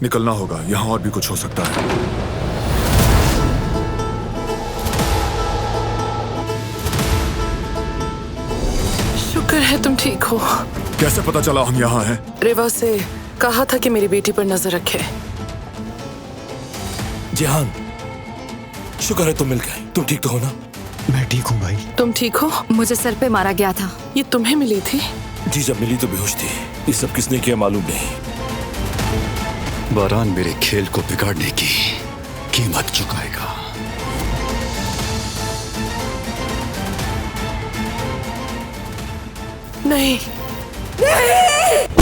निकलना होगा, यहाँ और भी कुछ हो सकता है। शुक्र है तुम ठीक हो। कैसे पता चला हम यहाँ हैं? रेवा से कहा था कि मेरी बेटी पर नजर रखे। जिहान, शुक्र है तुम मिल गए। तुम ठीक तो हो ना? मैं ठीक हूँ भाई। तुम ठीक हो? मुझे सर पे मारा गया था। ये तुम्हें मिली थी? जी, जब मिली तो बेहोश थी। ये सब किसने किया मालूम नहीं। बारान मेरे खेल को बिगाड़ने की कीमत चुकाएगा। नहीं, नहीं।